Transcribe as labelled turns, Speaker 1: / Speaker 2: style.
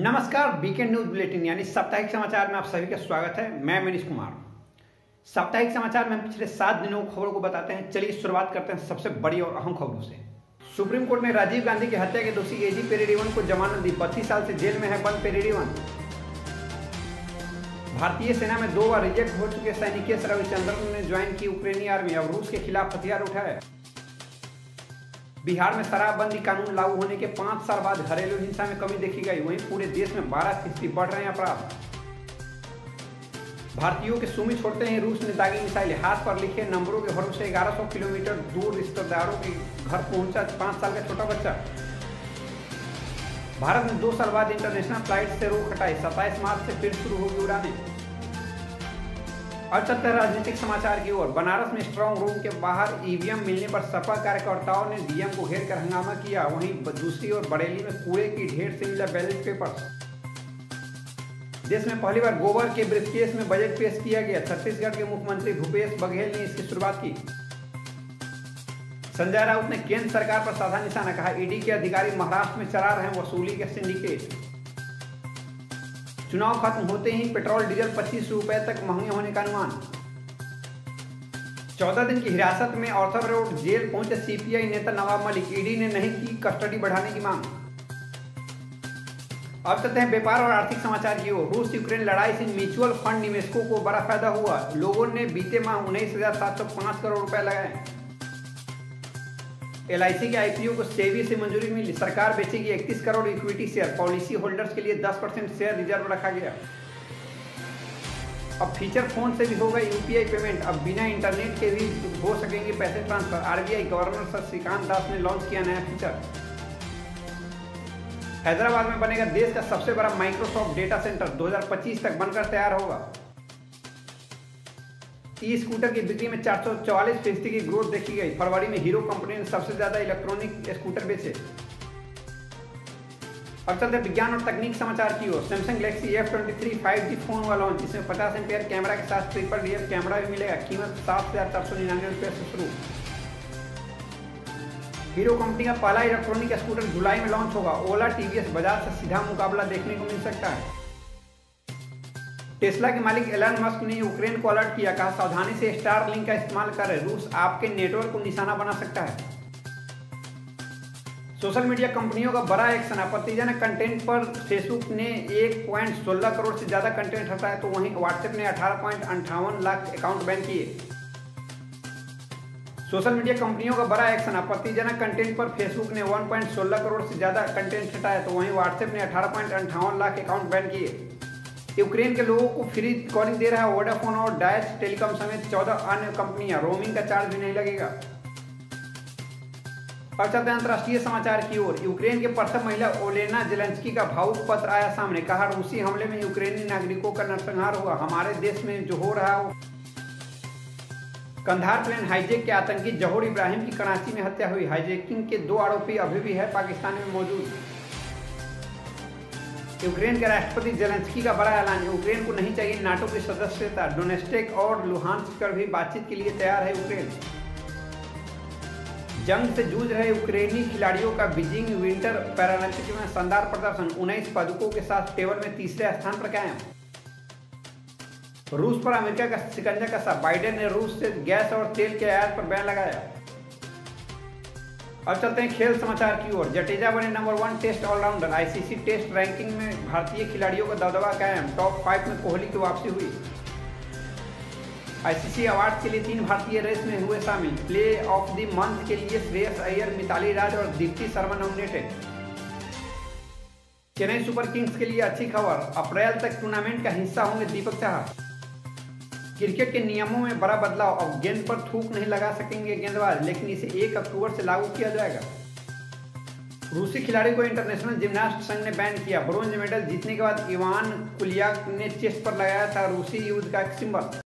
Speaker 1: नमस्कार, weekend news bulletin यानी साप्ताहिक समाचार में आप सभी का स्वागत है। मैं मनीष कुमार। साप्ताहिक समाचार में हम पिछले 7 दिनों की खबरों को बताते हैं। चलिए शुरुआत करते हैं सबसे बड़ी और अहम खबरों से। सुप्रीम कोर्ट ने राजीव गांधी की हत्या के दोषी एजी पेरेडिवन को जमानत दी। 32 साल से जेल में है बंद पेरेडिवन। भारतीय सेना में 2 बार रिजेक्ट हो चुके सैनिक रविचंद्रन ने ज्वाइन की यूक्रेनी आर्मी। अब रूस के खिलाफ हथियार उठाए। बिहार में शराबबंदी कानून लागू होने के 5 साल बाद घरेलू हिंसा में कमी देखी गई। वहीं पूरे देश में 12% बढ़ रहे हैं अपराध। भारतीयों के सुमी छोड़ते ही रूस ने दागी मिसाइलें। हाथ पर लिखे नंबरों के भरोसे 1100 किलोमीटर दूर रिश्तेदारों के घर पहुंचा 5 साल का छोटा बच्चा। भारत ने 2 साल बाद इंटरनेशनल फ्लाइट से रोक हटाई। 27 मार्च से फिर शुरू होगी उड़ानें। और चलते हैं राजनीतिक समाचार की ओर। बनारस में स्ट्रांग रूम के बाहर ईवीएम मिलने पर सपा कार्यकर्ताओं ने डीएम को घेर कर हंगामा किया। वहीं दूसरी ओर बरेली में कूड़े की ढेर से मिला बैलेट पेपर्स। देश में पहली बार गोबर के ब्रीफकेस में बजट पेश किया गया। छत्तीसगढ़ के मुख्यमंत्री भूपेश बघेल ने इसकी शुरुआत की। संजय राउत ने केंद्र सरकार पर साधा निशाना। कहा, ईडी के अधिकारी महाराष्ट्र में चला रहे वसूली के सिंडिकेट। चुनाव खत्म होते ही पेट्रोल डीजल 25 रुपए तक महंगे होने का अनुमान। 14 दिन की हिरासत में ऑर्थर रोड जेल पहुंचे सीपीआई नेता नवाब मलिक। ईडी ने नहीं की कस्टडी बढ़ाने की मांग। अब चलते हैं व्यापार और आर्थिक समाचार की ओर। रूस यूक्रेन लड़ाई से म्यूचुअल फंड निवेशकों को बड़ा फायदा हुआ। लोगों ने बीते माह 19,705 करोड़ रुपए लगाए। एलआईसी के आईपीओ को सेबी से मंजूरी मिली। सरकार बेचेगी 31 crore equity share. Policy holders के लिए 10% शेयर रिजर्व रखा गया। अब फीचर फोन से भी होगा यूपीआई पेमेंट। अब बिना इंटरनेट के भी हो सकेंगे पैसे transfer. RBI governor Shaktikanta Das ने लॉन्च किया नया फीचर। हैदराबाद में बनेगा देश का सबसे बड़ा माइक्रोसॉफ्ट डेटा सेंटर। 2025 तक बनकर तैयार होगा। ई स्कूटर की बिक्री में 444% की ग्रोथ देखी गई। फरवरी में हीरो कंपनी ने सबसे ज्यादा इलेक्ट्रॉनिक स्कूटर बेचे। अब चलते विज्ञान और तकनीक समाचार की ओर। Samsung Galaxy F23 5G phone हुआ लॉन्च। इसमें 50 एम्पियर कैमरा के साथ ट्रिपल रियर कैमरा भी मिलेगा। कीमत 7,499 रुपये से शुरू। हीरो कंपनी का पहला इलेक्ट्रॉनिक स्कूटर जुलाई में लॉन्च होगा। ओला टीवीएस बजाज से सीधा मुकाबला देखने को मिल सकता है। टेस्ला के मालिक एलन मस्क ने यूक्रेन को अलर्ट किया। कहा, सावधानी से स्टारलिंक का इस्तेमाल करें। रूस आपके नेटवर्क को निशाना बना सकता है। सोशल मीडिया कंपनियों का बड़ा एक्शन। आपत्तिजनक कंटेंट पर फेसबुक ने 1.16 करोड़ से ज्यादा कंटेंट हटाया, तो वहीं व्हाट्सएप ने 18.58 लाख अकाउंट बैन किए। सोशल मीडिया कंपनियों का बड़ा एक्शन। आपत्तिजनक कंटेंट पर फेसबुक ने 1.16 करोड़ से ज्यादा कंटेंट हटाया, तो वहीं व्हाट्सएप ने 18.58 लाख अकाउंट बैन किए। यूक्रेन के लोगों को फ्री कॉलिंग दे रहा है वोडाफोन और डायच टेलीकॉम समेत 14 अन्य कंपनियां। रोमिंग का चार्ज भी नहीं लगेगा। अब चलते हैं अंतर्राष्ट्रीय समाचार की ओर। यूक्रेन के प्रथम महिला ओलेना जेलेंस्की का भावुक पत्र आया सामने। कहा, रूसी हमले में यूक्रेनी नागरिकों का नरसंहार हुआ। हमारे देश में जो हो रहा है। कंधार प्लेन हाईजैक के आतंकी जहोर इब्राहिम की कराची में हत्या हुई। हाईजैकिंग के 2 आरोपी अभी भी है पाकिस्तान में मौजूद। यूक्रेन के राष्ट्रपति जेलेंस्की का बड़ा ऐलान। यूक्रेन को नहीं चाहिए नाटो की सदस्यता। डोनेस्टेक और लुहांस्क पर भी बातचीत के लिए तैयार है यूक्रेन। जंग से जूझ रहे यूक्रेनी खिलाड़ियों का बीजिंग विंटर पैरालंपिक में शानदार प्रदर्शन। 19 पदकों के साथ टेबल में तीसरे स्थान पर कायम। रूस पर अमेरिका का शिकंजा कसा। बाइडेन ने रूस से गैस और तेल के आयात पर बैन लगाया। अब चलते हैं खेल समाचार की ओर। जडेजा बने number 1 test allrounder. ICC test ranking में भारतीय खिलाड़ियों का दबदबा कायम। टॉप 5 में कोहली की वापसी हुई। आईसीसी अवार्ड के लिए 3 भारतीय रेस में हुए शामिल। प्ले ऑफ द मंथ के लिए श्रेयस अय्यर, मिताली राज और Deepti Sharma nominated. Chennai super Kings के लिए अच्छी खबर। अप्रैल तक टूर्नामेंट का हिस्सा होंगे दीपक चाहर। क्रिकेट के नियमों में बड़ा बदलाव। अब गेंद पर थूक नहीं लगा सकेंगे गेंदबाज, लेकिन इसे 1 अक्टूबर से लागू किया जाएगा। रूसी खिलाड़ी को इंटरनेशनल जिम्नास्ट संघ ने बैन किया। ब्रोंज मेडल जीतने के बाद इवान कुलियाक ने चेस्ट पर लगाया था रूसी युद्ध का सिंबल।